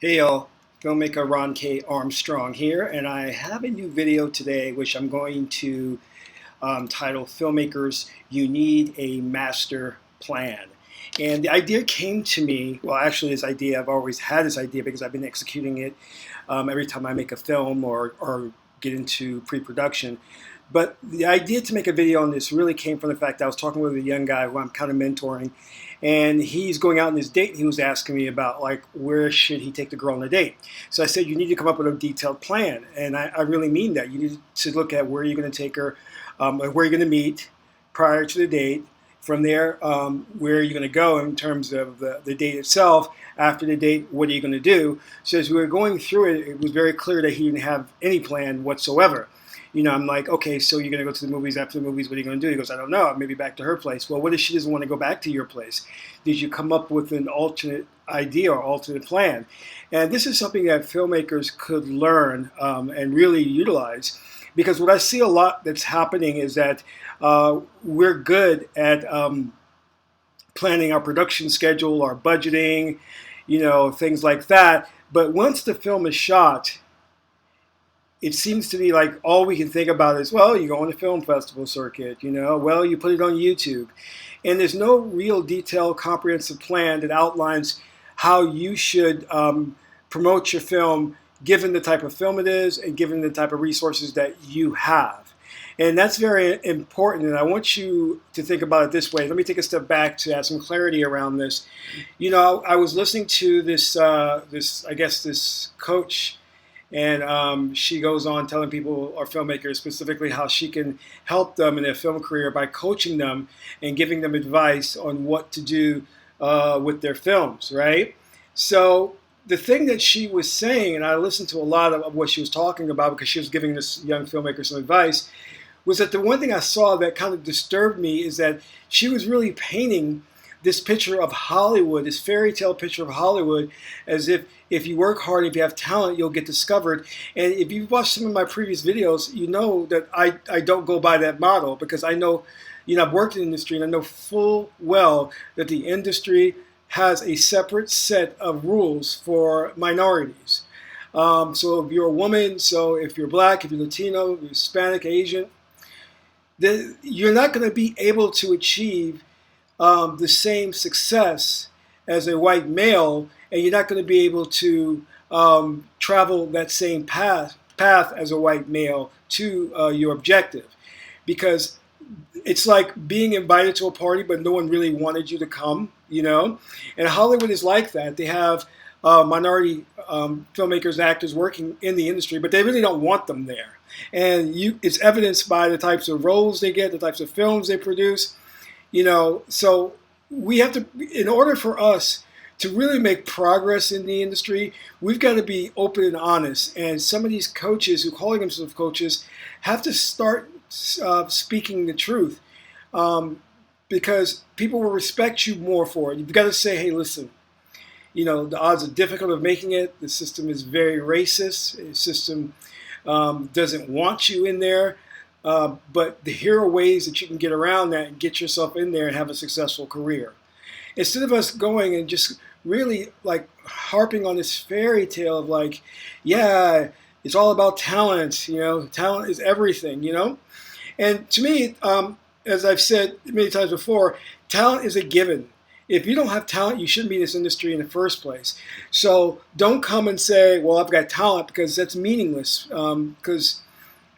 Hey y'all, filmmaker Ron K. Armstrong here, and I have a new video today which I'm going to title Filmmakers, You Need a Master Plan. And the idea came to me, well actually I've always had this idea because I've been executing it every time I make a film or get into pre-production. But the idea to make a video on this really came from the fact that I was talking with a young guy who I'm kind of mentoring, and he's going out on this date. And he was asking me about like where should he take the girl on a date. So I said you need to come up with a detailed plan, and I really mean that. You need to look at where you're going to take her, where you're going to meet prior to the date. From there, where you're going to go in terms of the date itself. After the date, what are you going to do? So as we were going through it, it was very clear that he didn't have any plan whatsoever. I'm like, okay, so you're going to go to the movies. After the movies, what are you going to do? He goes, I don't know, maybe back to her place. Well, what if she doesn't want to go back to your place? Did you come up with an alternate idea or alternate plan? And this is something that filmmakers could learn and really utilize, because what I see a lot that's happening is that we're good at planning our production schedule, our budgeting, things like that. But once the film is shot, it seems to be like all we can think about is, well, you go on the film festival circuit, well, you put it on YouTube. And there's no real detailed, comprehensive plan that outlines how you should promote your film, given the type of film it is and given the type of resources that you have. And that's very important, and I want you to think about it this way. Let me take a step back to add some clarity around this. I was listening to this coach, and she goes on telling people, or filmmakers specifically, how she can help them in their film career by coaching them and giving them advice on what to do with their films, right? So the thing that she was saying, and I listened to a lot of what she was talking about because she was giving this young filmmaker some advice, was that the one thing I saw that kind of disturbed me is that she was really painting this picture of Hollywood, this fairy tale picture of Hollywood, as if you work hard, if you have talent, you'll get discovered. And if you've watched some of my previous videos, you know that I don't go by that model, because I know, I've worked in the industry, and I know full well that the industry has a separate set of rules for minorities. So if you're a woman, so if you're black, if you're Latino, you're Hispanic, Asian, then you're not going to be able to achieve the same success as a white male, and you're not going to be able to travel that same path as a white male to your objective, because it's like being invited to a party but no one really wanted you to come, and Hollywood is like that. They have minority filmmakers, actors working in the industry, but they really don't want them there, and it's evidenced by the types of roles they get, the types of films they produce. So we have to, in order for us to really make progress in the industry, we've got to be open and honest. And some of these coaches who calling themselves coaches have to start speaking the truth, because people will respect you more for it. You've got to say, hey, listen, the odds are difficult of making it. The system is very racist. The system doesn't want you in there. But here are ways that you can get around that and get yourself in there and have a successful career. Instead of us going and just really like harping on this fairy tale of like, yeah, it's all about talent, talent is everything, And to me, as I've said many times before, talent is a given. If you don't have talent, you shouldn't be in this industry in the first place. So don't come and say, well, I've got talent, because that's meaningless, because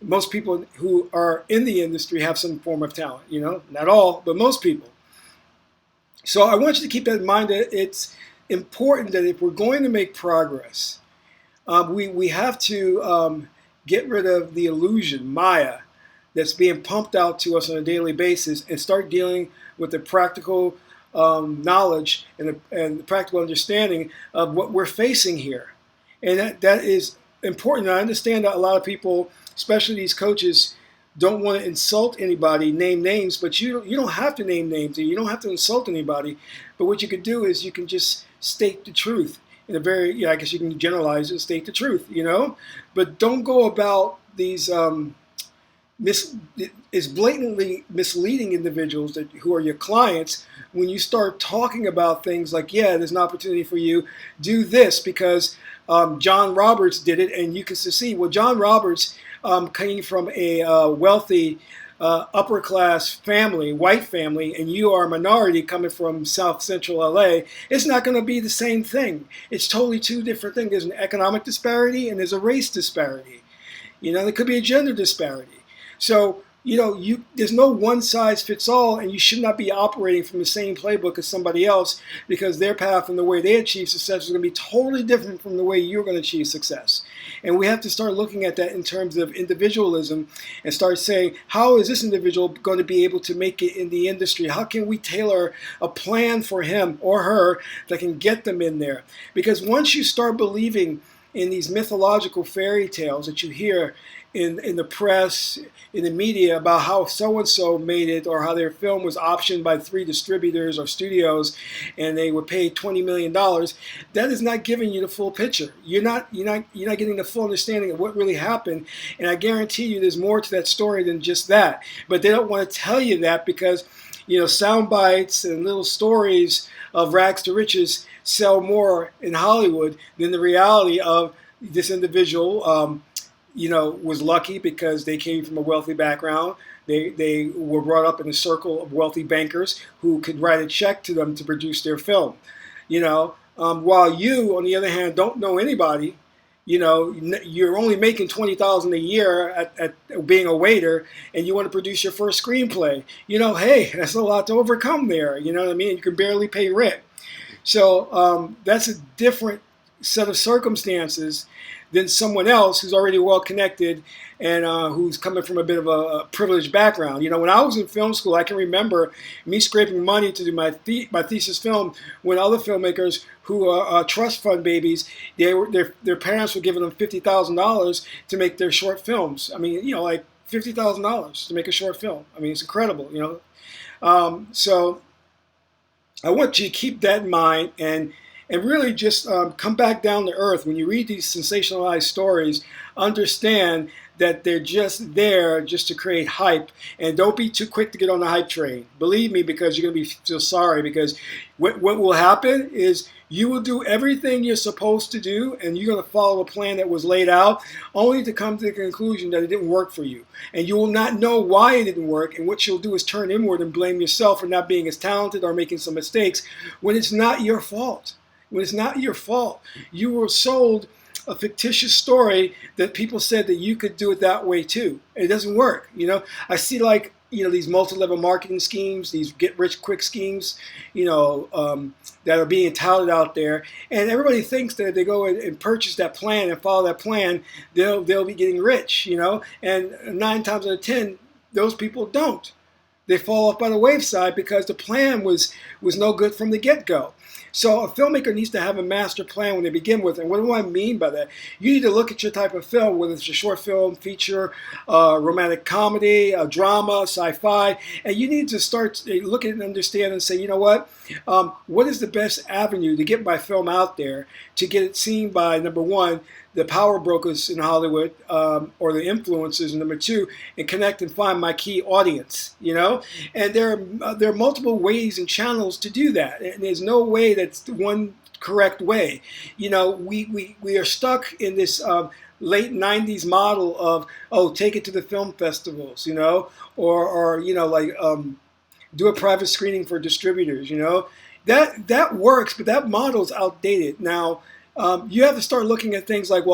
most people who are in the industry have some form of talent, not all, but most people. So I want you to keep that in mind, that it's important that if we're going to make progress, we have to get rid of the illusion, Maya, that's being pumped out to us on a daily basis, and start dealing with the practical knowledge and the practical understanding of what we're facing here. And that is important. I understand that a lot of people, especially these coaches, don't want to insult anybody, name names, but you don't have to name names, and you don't have to insult anybody. But what you could do is you can just state the truth in a very, I guess you can generalize it, state the truth, But don't go about these mis is blatantly misleading individuals who are your clients when you start talking about things like, yeah, there's an opportunity for you, do this because John Roberts did it and you can succeed. Well, John Roberts came from a wealthy upper class family, white family, and you are a minority coming from South Central LA. It's not going to be the same thing. It's totally two different things. There's an economic disparity and there's a race disparity. There could be a gender disparity. So, there's no one size fits all, and you should not be operating from the same playbook as somebody else because their path and the way they achieve success is going to be totally different from the way you're going to achieve success. And we have to start looking at that in terms of individualism and start saying, how is this individual going to be able to make it in the industry? How can we tailor a plan for him or her that can get them in there? Because once you start believing in these mythological fairy tales that you hear in the press, in the media about how so-and-so made it or how their film was optioned by 3 distributors or studios and they were paid $20 million, that is not giving you the full picture. You're not getting the full understanding of what really happened, and I guarantee you there's more to that story than just that. But they don't want to tell you that because sound bites and little stories of rags to riches sell more in Hollywood than the reality of this individual was lucky because they came from a wealthy background. They were brought up in a circle of wealthy bankers who could write a check to them to produce their film. While you, on the other hand, don't know anybody. You're only making $20,000 a year at being a waiter, and you want to produce your first screenplay. Hey, that's a lot to overcome there. You know what I mean? You can barely pay rent. So that's a different set of circumstances than someone else who's already well connected and who's coming from a bit of a privileged background. When I was in film school, I can remember me scraping money to do my thesis film when other filmmakers who are trust fund babies, their parents were giving them $50,000 to make their short films. I mean, like $50,000 to make a short film. I mean, it's incredible, So I want you to keep that in mind and really just come back down to earth. When you read these sensationalized stories, understand that they're just there just to create hype. And don't be too quick to get on the hype train. Believe me, because you're going to feel sorry. Because what will happen is you will do everything you're supposed to do, and you're going to follow a plan that was laid out, only to come to the conclusion that it didn't work for you. And you will not know why it didn't work, and what you'll do is turn inward and blame yourself for not being as talented or making some mistakes when it's not your fault. When it's not your fault. You were sold a fictitious story that people said that you could do it that way too. And it doesn't work. I see these multi-level marketing schemes, these get-rich-quick schemes, that are being touted out there. And everybody thinks that if they go and purchase that plan and follow that plan, they'll be getting rich, And 9 times out of 10, those people don't. They fall off by the wayside because the plan was no good from the get-go. So a filmmaker needs to have a master plan when they begin with. And what do I mean by that? You need to look at your type of film, whether it's a short film, feature, romantic comedy, a drama, sci-fi, and you need to start looking and understand and say, you know what is the best avenue to get my film out there, to get it seen by, number one, the power brokers in Hollywood or the influencers, and number two, and connect and find my key audience, And there are multiple ways and channels to do that. And there's no way that's one correct way. We are stuck in this late 90s model of, take it to the film festivals, or do a private screening for distributors, That works, but that model's outdated. Now, you have to start looking at things like,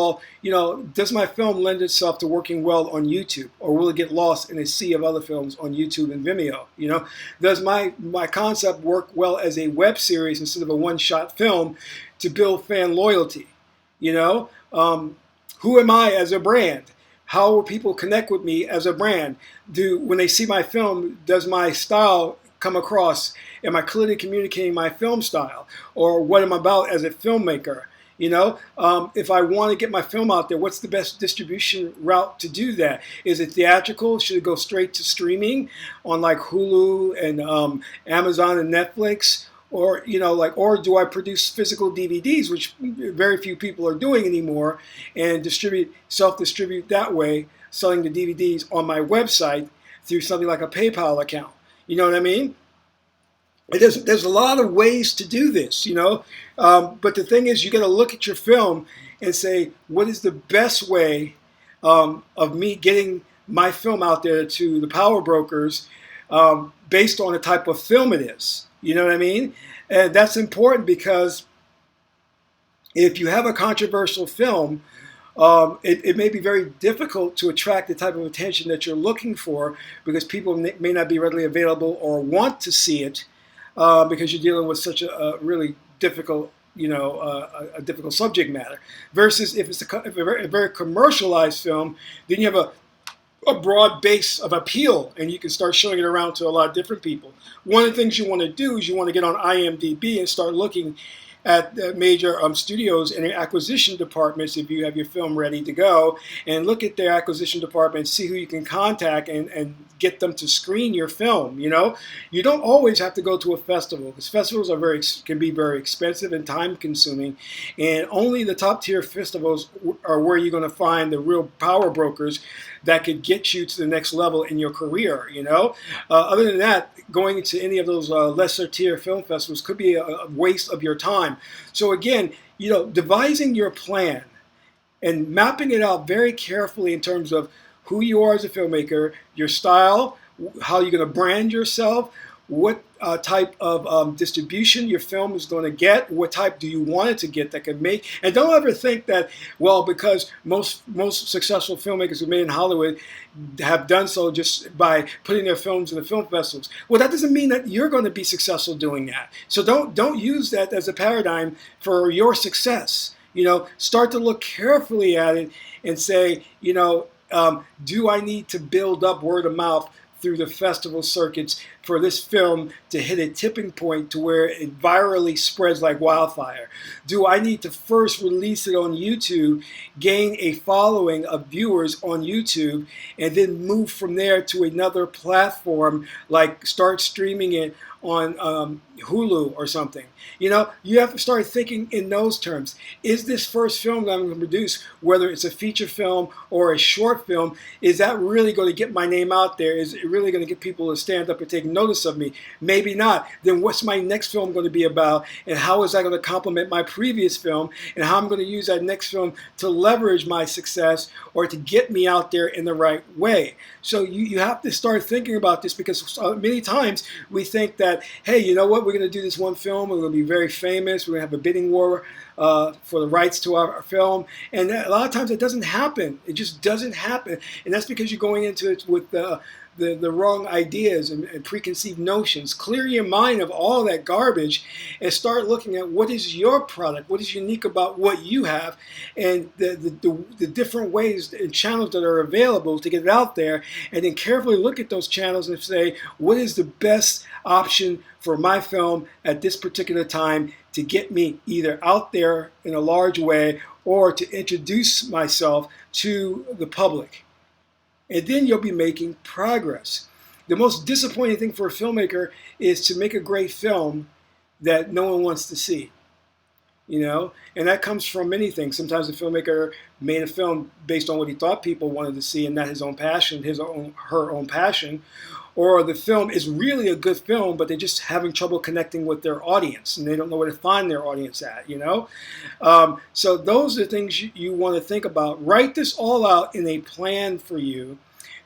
does my film lend itself to working well on YouTube, or will it get lost in a sea of other films on YouTube and Vimeo? Does my concept work well as a web series instead of a one-shot film to build fan loyalty? Who am I as a brand? How will people connect with me as a brand? When they see my film, does my style come across? Am I clearly communicating my film style, or what am I about as a filmmaker? If I want to get my film out there, what's the best distribution route to do that? Is it theatrical? Should it go straight to streaming on like Hulu and Amazon and Netflix? Or, like, or do I produce physical DVDs, which very few people are doing anymore, and self-distribute that way, selling the DVDs on my website through something like a PayPal account. You know what I mean? There's a lot of ways to do this, but the thing is, you got to look at your film and say, what is the best way of me getting my film out there to the power brokers based on the type of film it is. You know what I mean? And that's important because if you have a controversial film, it may be very difficult to attract the type of attention that you're looking for because people may not be readily available or want to see it because you're dealing with such a really difficult, a difficult subject matter. Versus if it's a very commercialized film, then you have a broad base of appeal, and you can start showing it around to a lot of different people. One of the things you want to do is you want to get on IMDb and start looking at the major studios and their acquisition departments if you have your film ready to go, and look at their acquisition department, see who you can contact and get them to screen your film. You don't always have to go to a festival because festivals can be very expensive and time consuming, and only the top tier festivals are where you're going to find the real power brokers that could get you to the next level in your career. Other than that, going to any of those lesser tier film festivals could be a waste of your time. So again, devising your plan and mapping it out very carefully in terms of who you are as a filmmaker, your style, how you're going to brand yourself, what type of distribution your film is going to get, what type do you want it to get that can make, and don't ever think that, well, because most successful filmmakers who made in Hollywood have done so just by putting their films in the film festivals. Well, that doesn't mean that you're going to be successful doing that. So don't use that as a paradigm for your success. Start to look carefully at it and say, do I need to build up word of mouth through the festival circuits for this film to hit a tipping point to where it virally spreads like wildfire? Do I need to first release it on YouTube, gain a following of viewers on YouTube, and then move from there to another platform, like start streaming it on Hulu or something? You have to start thinking in those terms. Is this first film that I'm going to produce, whether it's a feature film or a short film, is that really going to get my name out there? Is it really going to get people to stand up and take notice of me? Maybe not. Then what's my next film going to be about, and how is that going to complement my previous film, and how I'm going to use that next film to leverage my success or to get me out there in the right way? So you have to start thinking about this, because many times we think that, hey, you know what, we're going to do this one film, we're going to be very famous, we're going to have a bidding war for the rights to our film, and a lot of times it doesn't happen. It just doesn't happen, and that's because you're going into it with the wrong ideas and preconceived notions. Clear your mind of all that garbage and start looking at what is your product, what is unique about what you have, and the different ways and channels that are available to get it out there, and then carefully look at those channels and say, what is the best option for my film at this particular time to get me either out there in a large way or to introduce myself to the public. And then you'll be making progress. The most disappointing thing for a filmmaker is to make a great film that no one wants to see. And that comes from many things. Sometimes the filmmaker made a film based on what he thought people wanted to see and not his own passion, her own passion. Or the film is really a good film, but they're just having trouble connecting with their audience, and they don't know where to find their audience at, So those are the things you want to think about. Write this all out in a plan for you,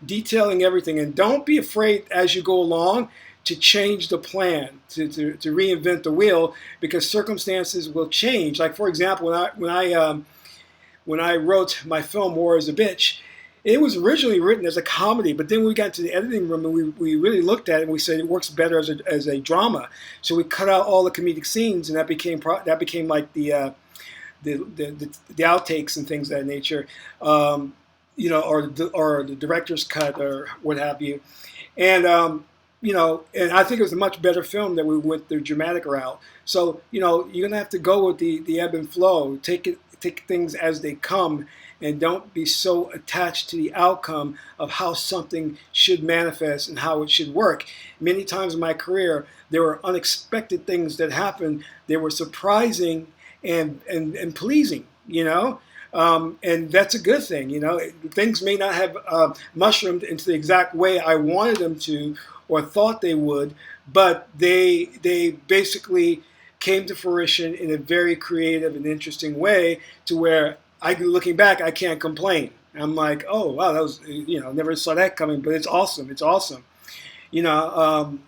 detailing everything. And don't be afraid as you go along to change the plan, to reinvent the wheel, because circumstances will change. Like, for example, when I wrote my film War is a Bitch, it was originally written as a comedy, but then we got to the editing room and we really looked at it and we said it works better as a drama. So we cut out all the comedic scenes, and that became like the outtakes and things of that nature, or the director's cut or what have you. And and I think it was a much better film that we went the dramatic route. So you're gonna have to go with the ebb and flow, take things as they come, and don't be so attached to the outcome of how something should manifest and how it should work. Many times in my career, there were unexpected things that happened. They were surprising and pleasing, you know. And that's a good thing, you know. Things may not have mushroomed into the exact way I wanted them to or thought they would, but they basically came to fruition in a very creative and interesting way to where looking back, I can't complain. I'm like, oh wow, that was, you know, never saw that coming, but it's awesome. It's awesome. You know,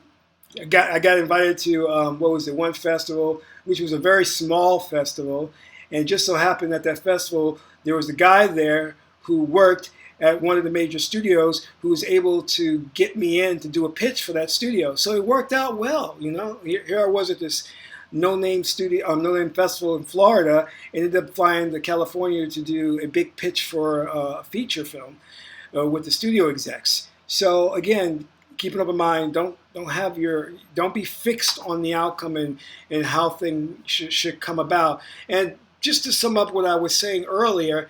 I got invited to what was it, one festival, which was a very small festival, and it just so happened at that festival there was a guy there who worked at one of the major studios who was able to get me in to do a pitch for that studio. So it worked out well, you know. Here I was at this no-name studio, no-name festival in Florida, and ended up flying to California to do a big pitch for a feature film with the studio execs. So again, keep it up in mind. Don't be fixed on the outcome and how things should come about. And just to sum up what I was saying earlier,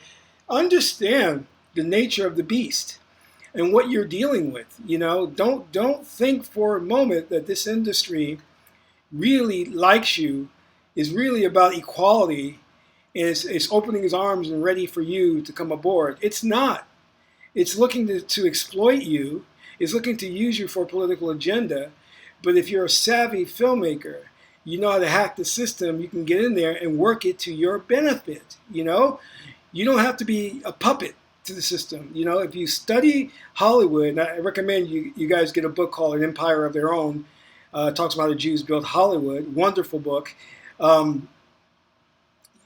understand the nature of the beast and what you're dealing with. You know, don't think for a moment that this industry really likes you, is really about equality, and it's opening its arms and ready for you to come aboard. It's not. It's looking to exploit you. It's looking to use you for a political agenda. But if you're a savvy filmmaker, you know how to hack the system, you can get in there and work it to your benefit. You know, you don't have to be a puppet to the system. You know, if you study Hollywood, and I recommend you guys get a book called An Empire of Their Own. Talks about how the Jews built Hollywood. Wonderful book. If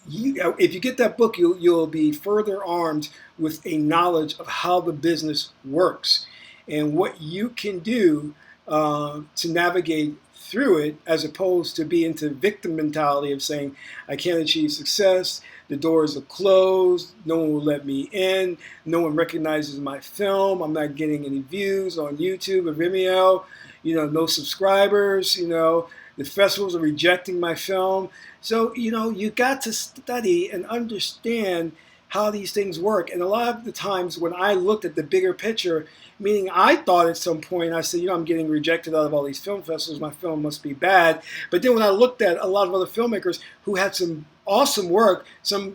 you get that book, you'll be further armed with a knowledge of how the business works and what you can do to navigate through it, as opposed to be into victim mentality of saying, I can't achieve success, the doors are closed, no one will let me in, no one recognizes my film, I'm not getting any views on YouTube or Vimeo, you know, no subscribers, you know, the festivals are rejecting my film. So, you know, you got to study and understand how these things work. And a lot of the times when I looked at the bigger picture, meaning I thought at some point, I said, you know, I'm getting rejected out of all these film festivals, my film must be bad. But then when I looked at a lot of other filmmakers who had some awesome work,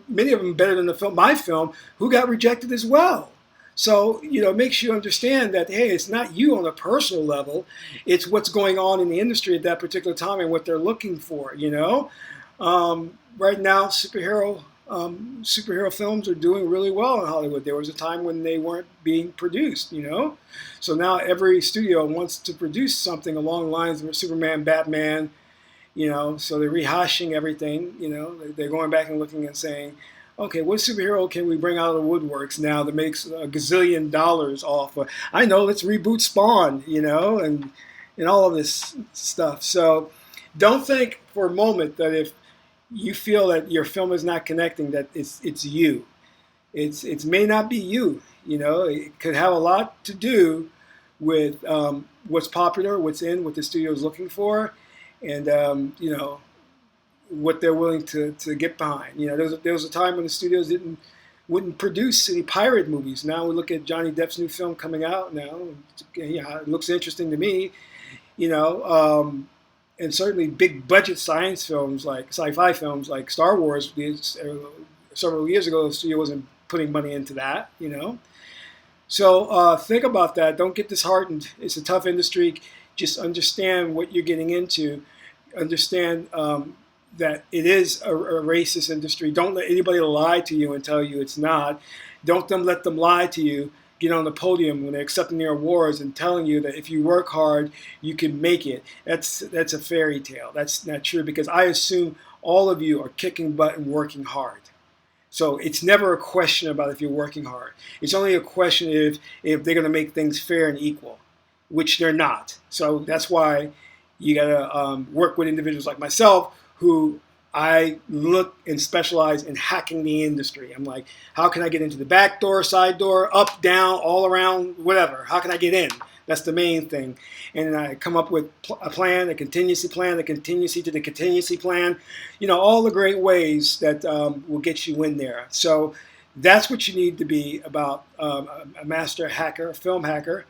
many of them better than my film, who got rejected as well. So, you know, it makes you understand that, hey, it's not you on a personal level, it's what's going on in the industry at that particular time and what they're looking for, you know. Right now, superhero films are doing really well in Hollywood. There was a time when they weren't being produced, you know. So now every studio wants to produce something along the lines of Superman, Batman, you know. So they're rehashing everything, you know. They're going back and looking and saying, okay, what superhero can we bring out of the woodworks now that makes a gazillion dollars off? I know, let's reboot Spawn, you know, and all of this stuff. So don't think for a moment that if you feel that your film is not connecting, that it's you. It may not be you. You know, it could have a lot to do with what's popular, what's in, what the studio is looking for, and you know, what they're willing to get behind. You know, there was a time when the studios wouldn't produce any pirate movies. Now we look at Johnny Depp's new film coming out now. Yeah, it looks interesting to me. You know. And certainly big budget science films, like sci-fi films like Star Wars, several years ago, the studio wasn't putting money into that, you know. So think about that. Don't get disheartened. It's a tough industry. Just understand what you're getting into. Understand that it is a racist industry. Don't let anybody lie to you and tell you it's not. Don't let them lie to you. Get on the podium when they're accepting their awards and telling you that if you work hard, you can make it. That's a fairy tale. That's not true, because I assume all of you are kicking butt and working hard. So it's never a question about if you're working hard. It's only a question if they're going to make things fair and equal, which they're not. So that's why you got to work with individuals like myself who I look and specialize in hacking the industry. I'm like, how can I get into the back door, side door, up, down, all around, whatever? How can I get in? That's the main thing. And I come up with a plan, a contingency plan, a contingency to the contingency plan. You know, all the great ways that will get you in there. So That's what you need to be about a master hacker, a film hacker.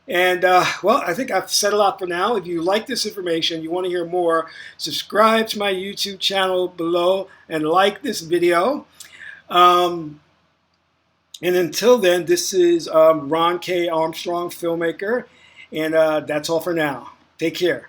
And well, I think I've said a lot for now. If you like this information, you want to hear more, subscribe to my YouTube channel below and like this video. And until then, this is Ron K. Armstrong, filmmaker. And that's all for now. Take care.